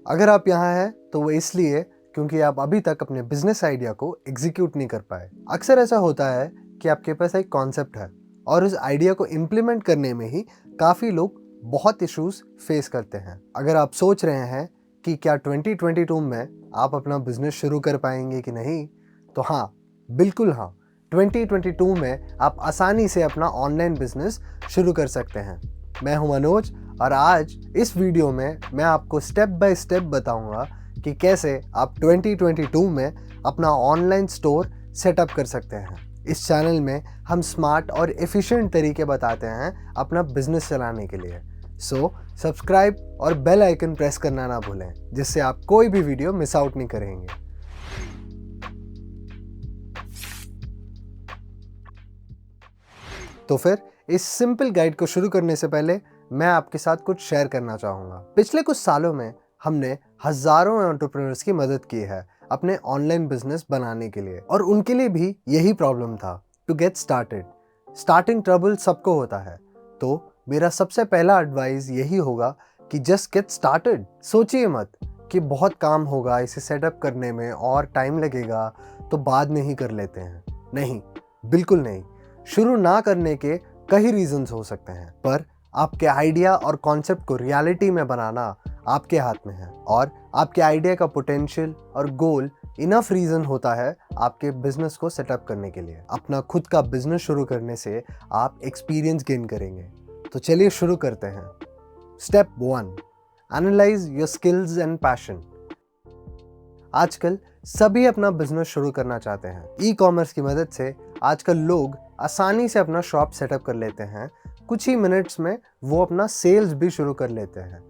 अगर आप यहाँ हैं तो वो इसलिए क्योंकि आप अभी तक अपने बिजनेस आइडिया को एग्जीक्यूट नहीं कर पाए। अक्सर ऐसा होता है कि आपके पास एक कॉन्सेप्ट है और उस आइडिया को इम्प्लीमेंट करने में ही काफ़ी लोग बहुत इश्यूज फेस करते हैं। अगर आप सोच रहे हैं कि क्या 2022 में आप अपना बिजनेस शुरू कर पाएंगे कि नहीं, तो हाँ, बिल्कुल हाँ, 2022 में आप आसानी से अपना ऑनलाइन बिजनेस शुरू कर सकते हैं। मैं हूं मनोज और आज इस वीडियो में मैं आपको स्टेप बाय स्टेप बताऊंगा कि कैसे आप 2022 में अपना ऑनलाइन स्टोर सेटअप कर सकते हैं। इस चैनल में हम स्मार्ट और एफिशिएंट तरीके बताते हैं अपना बिजनेस चलाने के लिए। सो सब्सक्राइब और बेल आइकन प्रेस करना ना भूलें, जिससे आप कोई भी वीडियो मिस आउट नहीं करेंगे। तो फिर इस सिंपल गाइड को शुरू करने से पहले मैं आपके साथ कुछ शेयर करना चाहूँगा। पिछले कुछ सालों में हमने हजारों एंटरप्रेन्योर्स की मदद की है अपने ऑनलाइन बिजनेस बनाने के लिए, और उनके लिए भी यही प्रॉब्लम था, to get started. Starting trouble सबको होता है, तो मेरा सबसे पहला एडवाइस यही होगा कि जस्ट गेट स्टार्टेड। सोचिए मत कि बहुत काम होगा इसे सेटअप करने में और टाइम लगेगा तो बाद में ही कर लेते हैं। नहीं, बिल्कुल नहीं। शुरू ना करने के कई रीजंस हो सकते हैं, पर आपके आइडिया और कॉन्सेप्ट को रियलिटी में बनाना आपके हाथ में है, और आपके आइडिया का पोटेंशियल और गोल इनफ रीजन होता है आपके बिजनेस को सेटअप करने के लिए। अपना खुद का बिजनेस शुरू करने से आप एक्सपीरियंस गेन करेंगे। तो चलिए शुरू करते हैं। Step 1, analyse your skills and passion. आजकल सभी अपना बिजनेस शुरू करना चाहते हैं। ई कॉमर्स की मदद से आजकल लोग आसानी से अपना शॉप सेटअप कर लेते हैं। कुछ ही मिनट्स में वो अपना सेल्स भी शुरू कर लेते हैं।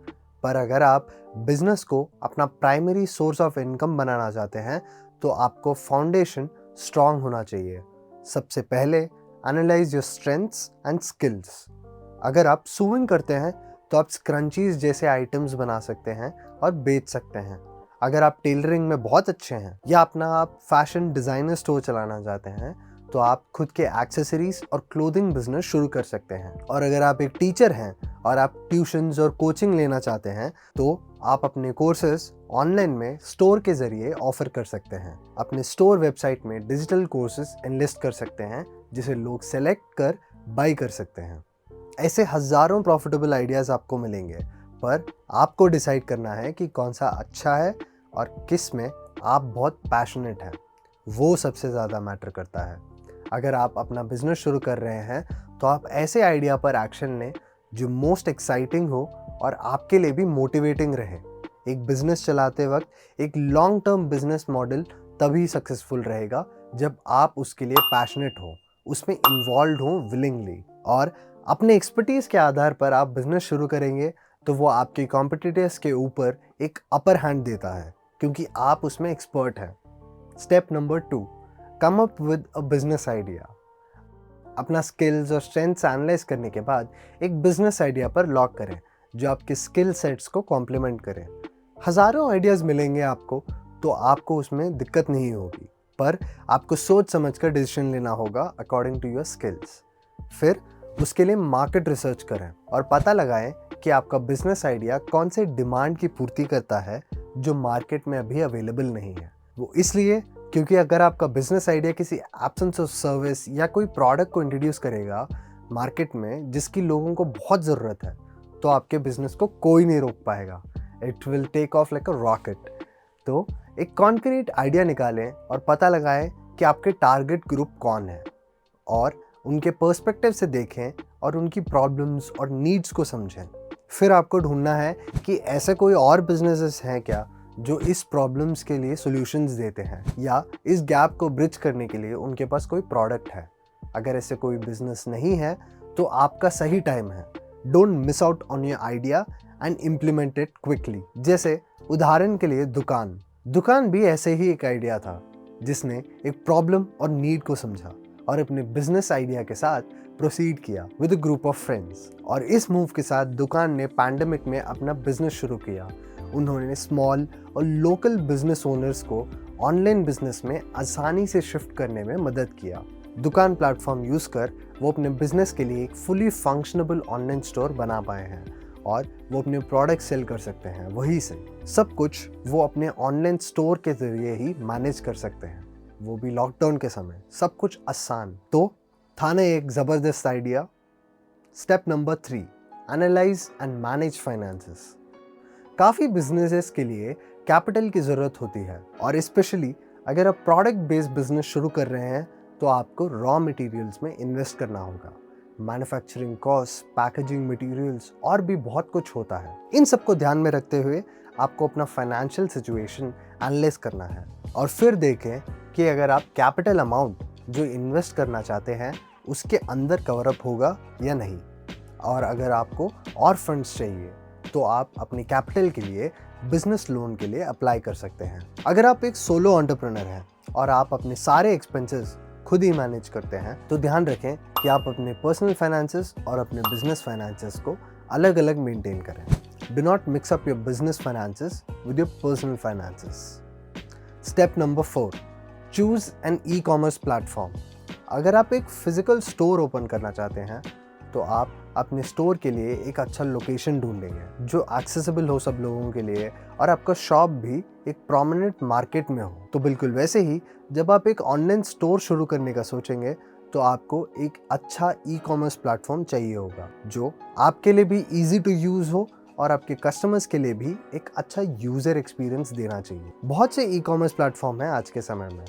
पर अगर आप बिजनेस को अपना प्राइमरी सोर्स ऑफ इनकम बनाना चाहते हैं तो आपको फाउंडेशन स्ट्रांग होना चाहिए। सबसे पहले analyse your strengths and skills. अगर आप सूइंग करते हैं तो आप स्क्रंचीज जैसे आइटम्स बना सकते हैं और बेच सकते हैं। अगर आप टेलरिंग में बहुत अच्छे हैं या अपना आप फैशन डिज़ाइनर स्टोर चलाना चाहते हैं तो आप खुद के एक्सेसरीज और क्लोथिंग बिजनेस शुरू कर सकते हैं। और अगर आप एक टीचर हैं और आप ट्यूशन्स और कोचिंग लेना चाहते हैं तो आप अपने कोर्सेज ऑनलाइन में स्टोर के जरिए ऑफर कर सकते हैं। अपने स्टोर वेबसाइट में डिजिटल कोर्सेज एनलिस्ट कर सकते हैं जिसे लोग सेलेक्ट कर बाई कर सकते हैं। ऐसे हजारों प्रॉफिटेबल आइडियाज आपको मिलेंगे, पर आपको डिसाइड करना है कि कौन सा अच्छा है और किस में आप बहुत पैशनेट हैं। वो सबसे ज़्यादा मैटर करता है। अगर आप अपना बिजनेस शुरू कर रहे हैं तो आप ऐसे आइडिया पर एक्शन लें जो मोस्ट एक्साइटिंग हो और आपके लिए भी मोटिवेटिंग रहे। एक बिजनेस चलाते वक्त एक लॉन्ग टर्म बिजनेस मॉडल तभी सक्सेसफुल रहेगा जब आप उसके लिए पैशनेट हो, उसमें इन्वॉल्व हो विलिंगली, और अपने एक्सपर्टीज़ के आधार पर आप बिजनेस शुरू करेंगे तो वो आपके कॉम्पिटिटर्स के ऊपर एक अपर हैंड देता है क्योंकि आप उसमें एक्सपर्ट हैं। Step number 2, come up with a business idea. अपना स्किल्स और स्ट्रेंथ्स एनालाइज करने के बाद एक बिजनेस आइडिया पर लॉक करें जो आपके स्किल सेट्स को कॉम्प्लीमेंट करें। हज़ारों आइडियाज़ मिलेंगे आपको, तो आपको उसमें दिक्कत नहीं होगी, पर आपको सोच समझ कर डिसीजन लेना होगा अकॉर्डिंग टू योर स्किल्स। फिर उसके लिए मार्केट रिसर्च करें और पता लगाएं कि आपका बिजनेस आइडिया कौन से डिमांड की पूर्ति करता है जो मार्केट में अभी अवेलेबल नहीं है। वो इसलिए क्योंकि अगर आपका बिजनेस आइडिया किसी एब्सेंस ऑफ सर्विस या कोई प्रोडक्ट को इंट्रोड्यूस करेगा मार्केट में जिसकी लोगों को बहुत ज़रूरत है, तो आपके बिजनेस को कोई नहीं रोक पाएगा। It will take off like a rocket. तो एक कॉन्क्रीट आइडिया निकालें और पता लगाएं कि आपके टारगेट ग्रुप कौन है, और उनके पर्सपेक्टिव से देखें और उनकी प्रॉब्लम्स और नीड्स को समझें। फिर आपको ढूंढना है कि ऐसे कोई और बिजनेसेस हैं क्या जो इस प्रॉब्लम्स के लिए सॉल्यूशंस देते हैं, या इस गैप को ब्रिज करने के लिए उनके पास कोई प्रोडक्ट है। अगर ऐसे कोई बिजनेस नहीं है तो आपका सही टाइम है। Don't miss out on your idea and implement it quickly. जैसे उदाहरण के लिए दुकान भी ऐसे ही एक आइडिया था जिसने एक प्रॉब्लम और नीड को समझा और अपने बिजनेस आइडिया के साथ प्रोसीड किया with a group of friends. और इस मूव के साथ दुकान ने पैंडेमिक में अपना बिजनेस शुरू किया। उन्होंने स्मॉल और लोकल बिजनेस ओनर्स को ऑनलाइन बिजनेस में आसानी से शिफ्ट करने में मदद किया। दुकान प्लेटफॉर्म यूज़ कर वो अपने बिजनेस के लिए एक फुली फंक्शनेबल ऑनलाइन स्टोर बना पाए हैं। और वो अपने प्रोडक्ट सेल कर सकते हैं वहीं से। सब कुछ वो अपने ऑनलाइन स्टोर के ज़रिए ही मैनेज कर सकते हैं, वो भी लॉकडाउन के समय। सब कुछ आसान। तो था ना एक ज़बरदस्त idea. Step number 3, analyse and manage finances. काफ़ी बिजनेसेस के लिए कैपिटल की ज़रूरत होती है, और स्पेशली अगर आप प्रोडक्ट बेस्ड बिजनेस शुरू कर रहे हैं तो आपको रॉ मटेरियल्स में इन्वेस्ट करना होगा। मैन्युफैक्चरिंग कॉस्ट, पैकेजिंग मटेरियल्स और भी बहुत कुछ होता है। इन सबको ध्यान में रखते हुए आपको अपना फाइनेंशियल सिचुएशन एनालाइज करना है और फिर देखें कि अगर आप कैपिटल अमाउंट जो इन्वेस्ट करना चाहते हैं उसके अंदर कवर अप होगा या नहीं। और अगर आपको और फंड्स चाहिए तो आप अपनी कैपिटल के लिए बिजनेस लोन के लिए अप्लाई कर सकते हैं। अगर आप एक सोलो एंटरप्रेन्योर हैं और आप अपने सारे एक्सपेंसेस खुद ही मैनेज करते हैं तो ध्यान रखें कि आप अपने पर्सनल फाइनेंसेस और अपने बिजनेस फाइनेंसेस को अलग अलग मेंटेन करें। Do not mix up your business finances with your personal finances. Step number 4, choose an e commerce platform. अगर आप एक फिजिकल स्टोर ओपन करना चाहते हैं तो आप अपने स्टोर के लिए एक अच्छा लोकेशन ढूंढेंगे जो एक्सेसिबल हो सब लोगों के लिए, और आपका शॉप भी एक प्रोमिनेंट मार्केट में हो। तो बिल्कुल वैसे ही जब आप एक ऑनलाइन स्टोर शुरू करने का सोचेंगे तो आपको एक अच्छा ई कॉमर्स प्लेटफॉर्म चाहिए होगा जो आपके लिए भी ईजी टू यूज़ हो और आपके कस्टमर्स के लिए भी एक अच्छा यूज़र एक्सपीरियंस देना चाहिए। बहुत से ई कॉमर्स प्लेटफॉर्म हैं आज के समय में।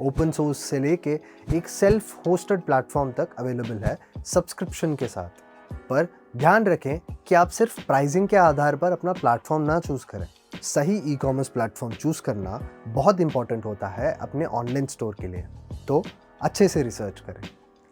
ओपन सोर्स से लेके एक सेल्फ होस्टेड प्लेटफॉर्म तक अवेलेबल है सब्सक्रिप्शन के साथ। पर ध्यान रखें कि आप सिर्फ प्राइसिंग के आधार पर अपना प्लेटफॉर्म ना चूज़ करें। सही ई कॉमर्स प्लेटफॉर्म चूज़ करना बहुत इंपॉर्टेंट होता है अपने ऑनलाइन स्टोर के लिए। तो अच्छे से रिसर्च करें।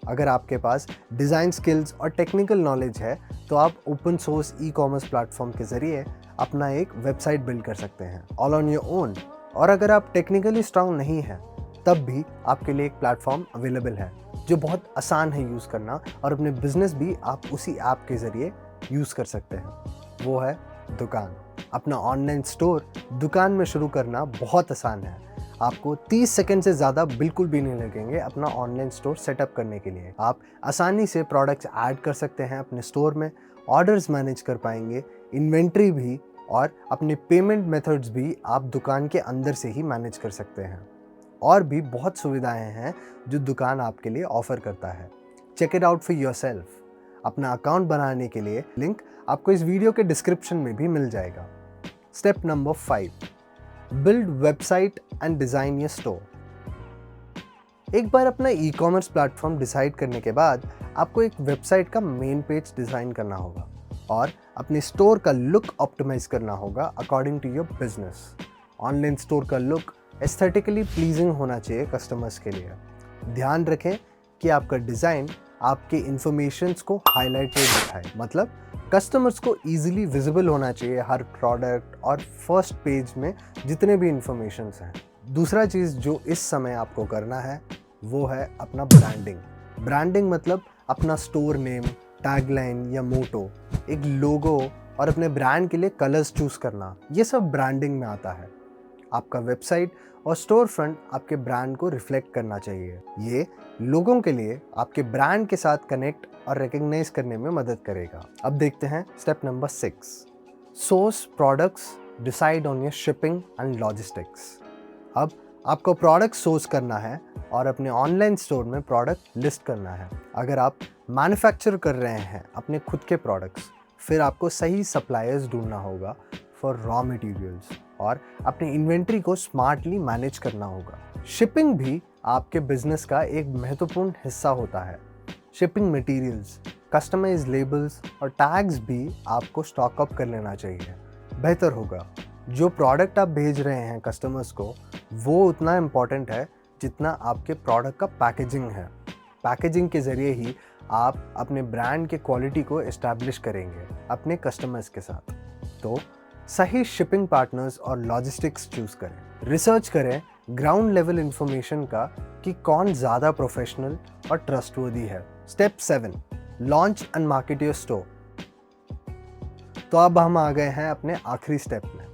अगर आपके पास डिज़ाइन स्किल्स और टेक्निकल नॉलेज है तो आप ओपन सोर्स ई कॉमर्स प्लेटफॉर्म के ज़रिए अपना एक वेबसाइट बिल्ड कर सकते हैं ऑल ऑन योर ओन। और अगर आप टेक्निकली स्ट्रांग नहीं हैं तब भी आपके लिए एक प्लेटफॉर्म अवेलेबल है जो बहुत आसान है यूज़ करना, और अपने बिजनेस भी आप उसी ऐप के ज़रिए यूज़ कर सकते हैं। वो है दुकान। अपना ऑनलाइन स्टोर दुकान में शुरू करना बहुत आसान है। आपको 30 सेकंड से ज़्यादा बिल्कुल भी नहीं लगेंगे अपना ऑनलाइन स्टोर सेटअप करने के लिए। आप आसानी से प्रोडक्ट्स ऐड कर सकते हैं अपने स्टोर में, ऑर्डर्स मैनेज कर पाएंगे, इन्वेंट्री भी, और अपने पेमेंट मेथड्स भी आप दुकान के अंदर से ही मैनेज कर सकते हैं। और भी बहुत सुविधाएं हैं जो दुकान आपके लिए ऑफर करता है। Check it out for yourself. अपना अकाउंट बनाने के लिए लिंक आपको इस वीडियो के डिस्क्रिप्शन में भी मिल जाएगा। Step number 5, build website and design your store. एक बार अपना ई कॉमर्स प्लेटफॉर्म डिसाइड करने के बाद आपको एक वेबसाइट का मेन पेज डिज़ाइन करना होगा और अपने स्टोर का लुक ऑप्टिमाइज करना होगा according to your business. Online store का लुक एस्थेटिकली प्लीजिंग होना चाहिए कस्टमर्स के लिए। ध्यान रखें कि आपका डिज़ाइन आपके इन्फॉर्मेशंस को हाईलाइटेड दिखाए, मतलब कस्टमर्स को इजीली विजिबल होना चाहिए हर प्रोडक्ट और फर्स्ट पेज में जितने भी इन्फॉर्मेशंस हैं। दूसरा चीज़ जो इस समय आपको करना है वो है अपना ब्रांडिंग। ब्रांडिंग मतलब अपना स्टोर नेम, टैगलाइन या मोटो, एक लोगो और अपने ब्रांड के लिए कलर्स चूज़ करना, ये सब ब्रांडिंग में आता है। आपका वेबसाइट और स्टोर फ्रंट आपके ब्रांड को रिफ्लेक्ट करना चाहिए। ये लोगों के लिए आपके ब्रांड के साथ कनेक्ट और रिकग्नाइज करने में मदद करेगा। अब देखते हैं step number 6, source products, decide on your shipping and logistics. अब आपको प्रोडक्ट सोर्स करना है और अपने ऑनलाइन स्टोर में प्रोडक्ट लिस्ट करना है। अगर आप मैन्युफैक्चर कर रहे हैं अपने खुद के प्रोडक्ट्स, फिर आपको सही सप्लायर्स ढूंढना होगा फॉर रॉ मटेरियल्स और अपनी इन्वेंट्री को स्मार्टली मैनेज करना होगा। शिपिंग भी आपके बिजनेस का एक महत्वपूर्ण हिस्सा होता है। शिपिंग मटेरियल्स, कस्टमाइज लेबल्स और टैग्स भी आपको स्टॉक अप कर लेना चाहिए। बेहतर होगा जो प्रोडक्ट आप भेज रहे हैं कस्टमर्स को वो उतना इम्पॉर्टेंट है जितना आपके प्रोडक्ट का पैकेजिंग है। पैकेजिंग के ज़रिए ही आप अपने ब्रांड के क्वालिटी को एस्टैब्लिश करेंगे अपने कस्टमर्स के साथ। तो सही शिपिंग पार्टनर्स और लॉजिस्टिक्स चूज़ करें। रिसर्च करें ग्राउंड लेवल इंफॉर्मेशन का कि कौन ज़्यादा प्रोफेशनल और ट्रस्टवर्दी है। Step 7, launch and market your store. तो अब हम आ गए हैं अपने आखिरी स्टेप में।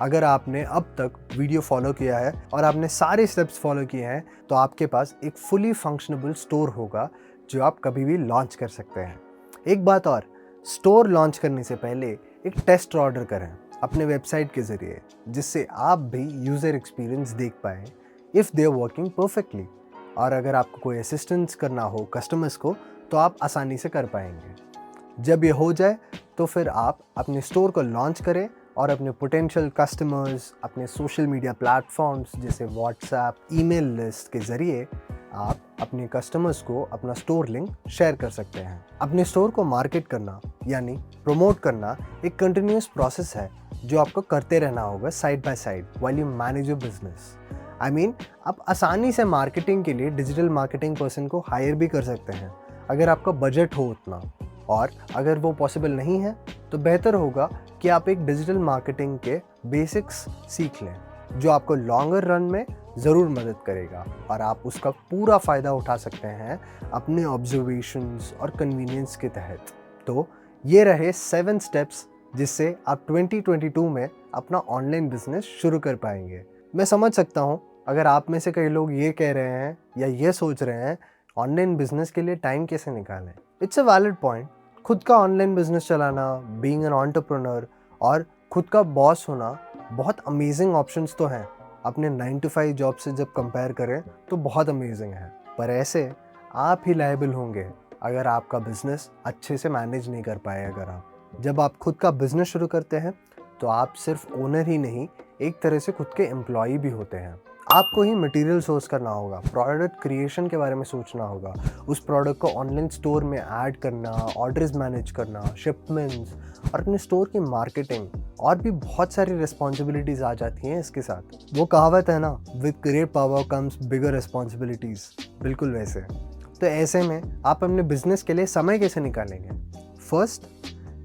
अगर आपने अब तक वीडियो फॉलो किया है और आपने सारे स्टेप्स फॉलो किए हैं तो आपके पास एक फुली फंक्शनेबल स्टोर होगा जो आप कभी भी लॉन्च कर सकते हैं। एक बात और, स्टोर लॉन्च करने से पहले एक टेस्ट ऑर्डर करें अपने वेबसाइट के ज़रिए, जिससे आप भी यूज़र एक्सपीरियंस देख पाएँ if they are working perfectly. और अगर आपको कोई असिस्टेंस करना हो कस्टमर्स को, तो आप आसानी से कर पाएंगे। जब ये हो जाए तो फिर आप अपने स्टोर को लॉन्च करें और अपने पोटेंशियल कस्टमर्स अपने सोशल मीडिया प्लेटफॉर्म्स जैसे व्हाट्सएप, ईमेल लिस्ट के ज़रिए आप अपने कस्टमर्स को अपना स्टोर लिंक शेयर कर सकते हैं। अपने स्टोर को मार्केट करना यानी प्रमोट करना एक कंटिन्यूस प्रोसेस है जो आपको करते रहना होगा side by side while you manage your business. आप आसानी से मार्केटिंग के लिए डिजिटल मार्केटिंग पर्सन को हायर भी कर सकते हैं अगर आपका बजट हो उतना, और अगर वो पॉसिबल नहीं है तो बेहतर होगा कि आप एक डिजिटल मार्केटिंग के बेसिक्स सीख लें जो आपको लॉन्गर रन में ज़रूर मदद करेगा और आप उसका पूरा फ़ायदा उठा सकते हैं अपने ऑब्जर्वेशंस और कन्वीनियंस के तहत। तो ये रहे 7 स्टेप्स जिससे आप 2022 में अपना ऑनलाइन बिजनेस शुरू कर पाएंगे। मैं समझ सकता हूँ अगर आप में से कई लोग ये कह रहे हैं या ये सोच रहे हैं ऑनलाइन बिजनेस के लिए टाइम कैसे निकालें। It's a valid point. खुद का ऑनलाइन बिजनेस चलाना, बीइंग एन एंटरप्रेन्योर और खुद का बॉस होना बहुत अमेजिंग ऑप्शंस तो हैं। अपने 9 to 5 जॉब से जब कंपेयर करें तो बहुत अमेजिंग है, पर ऐसे आप ही लायबल होंगे अगर आपका बिजनेस अच्छे से मैनेज नहीं कर पाए। जब आप खुद का बिजनेस शुरू करते हैं तो आप सिर्फ ओनर ही नहीं, एक तरह से खुद के एम्प्लॉई भी होते हैं। आपको ही मटेरियल सोर्स करना होगा, प्रोडक्ट क्रिएशन के बारे में सोचना होगा, उस प्रोडक्ट को ऑनलाइन स्टोर में ऐड करना, ऑर्डर्स मैनेज करना, शिपमेंट्स और अपने स्टोर की मार्केटिंग, और भी बहुत सारी रिस्पॉन्सिबिलिटीज़ आ जाती हैं इसके साथ। वो कहावत है ना, with great power comes bigger responsibilities, बिल्कुल वैसे। तो ऐसे में आप अपने बिजनेस के लिए समय कैसे निकालेंगे? First,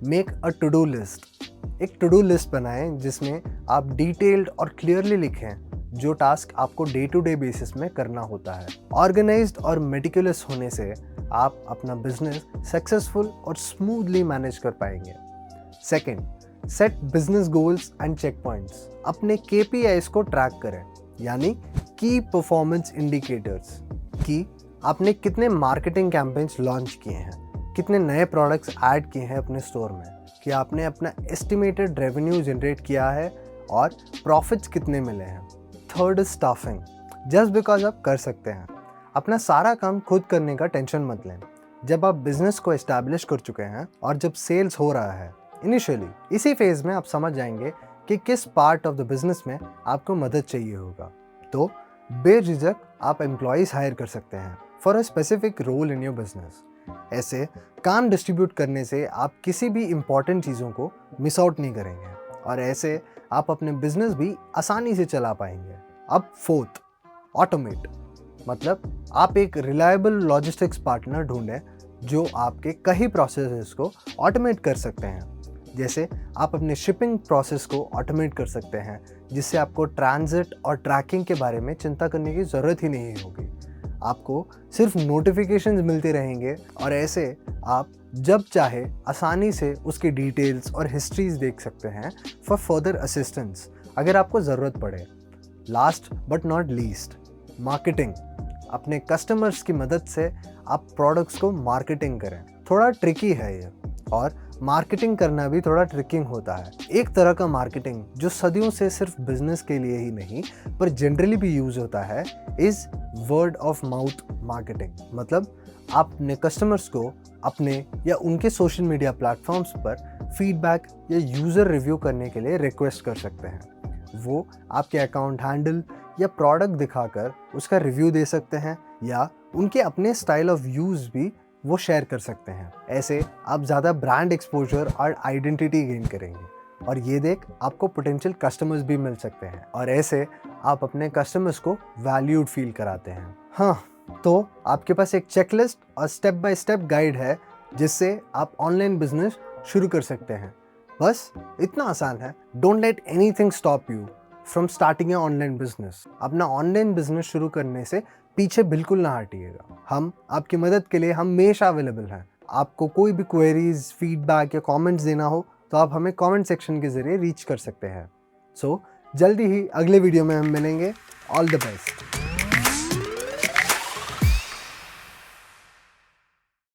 make a to do list. एक टू डू लिस्ट बनाएं जिसमें आप डिटेल्ड और क्लियरली लिखें जो टास्क आपको डे टू डे बेसिस में करना होता है। ऑर्गेनाइज्ड और मेटिकुलस होने से आप अपना बिजनेस सक्सेसफुल और स्मूथली मैनेज कर पाएंगे। Second, set business goals and check points. अपने KPIs को ट्रैक करें, यानी की परफॉर्मेंस इंडिकेटर्स, कि आपने कितने मार्केटिंग कैंपेन्स लॉन्च किए हैं, कितने नए प्रोडक्ट्स ऐड किए हैं अपने स्टोर में, कि आपने अपना एस्टिमेटेड रेवेन्यू जनरेट किया है और प्रॉफिट्स कितने मिले हैं। Third is staffing. Just because आप कर सकते हैं, अपना सारा काम खुद करने का टेंशन मत लें। जब आप बिजनेस को एस्टैब्लिश कर चुके हैं और जब सेल्स हो रहा है, इनिशियली इसी फेज में आप समझ जाएंगे कि किस पार्ट ऑफ द बिजनेस में आपको मदद चाहिए होगा। तो बेझिझक आप एम्प्लॉयज़ हायर कर सकते हैं for a specific role in your business. ऐसे काम डिस्ट्रीब्यूट करने से आप किसी भी इम्पॉर्टेंट चीज़ों को मिस आउट नहीं करेंगे और ऐसे आप अपने बिजनेस भी आसानी से चला पाएंगे। अब फोर्थ, ऑटोमेट। मतलब आप एक रिलायबल लॉजिस्टिक्स पार्टनर ढूंढें जो आपके कई प्रोसेसेस को ऑटोमेट कर सकते हैं। जैसे आप अपने शिपिंग प्रोसेस को ऑटोमेट कर सकते हैं, जिससे आपको ट्रांजिट और ट्रैकिंग के बारे में चिंता करने की ज़रूरत ही नहीं होगी। आपको सिर्फ नोटिफिकेशंस मिलते रहेंगे और ऐसे आप जब चाहे आसानी से उसकी डिटेल्स और हिस्ट्रीज देख सकते हैं फॉर फर्दर असिस्टेंस अगर आपको ज़रूरत पड़े। Last but not least, marketing. अपने कस्टमर्स की मदद से आप प्रोडक्ट्स को मार्केटिंग करें। थोड़ा ट्रिकी है ये, और मार्केटिंग करना भी थोड़ा ट्रिकिंग होता है। एक तरह का मार्केटिंग जो सदियों से सिर्फ बिजनेस के लिए ही नहीं पर जनरली भी यूज होता है is word of mouth marketing. मतलब आप अपने कस्टमर्स को अपने या उनके सोशल मीडिया प्लेटफॉर्म्स पर फीडबैक या यूज़र रिव्यू करने के लिए रिक्वेस्ट कर सकते हैं। वो आपके अकाउंट हैंडल या प्रोडक्ट दिखाकर उसका रिव्यू दे सकते हैं या उनके अपने स्टाइल ऑफ यूज़ भी वो शेयर कर सकते हैं। ऐसे आप ज़्यादा ब्रांड एक्सपोजर और आइडेंटिटी गेन करेंगे और ये देख आपको पोटेंशियल कस्टमर्स भी मिल सकते हैं और ऐसे आप अपने कस्टमर्स को वैल्यूड फील कराते हैं। हाँ, तो आपके पास एक चेकलिस्ट और स्टेप बाय स्टेप गाइड है जिससे आप ऑनलाइन बिजनेस शुरू कर सकते हैं। बस इतना आसान है। Don't let anything stop you from starting your online business. अपना ऑनलाइन बिजनेस शुरू करने से पीछे बिल्कुल ना हटिएगा। हम आपकी मदद के लिए हमेशा अवेलेबल हैं। आपको कोई भी क्वेरीज, फीडबैक या कमेंट्स देना हो तो आप हमें कमेंट सेक्शन के जरिए रीच कर सकते हैं। सो जल्दी ही अगले वीडियो में हम मिलेंगे। All the best.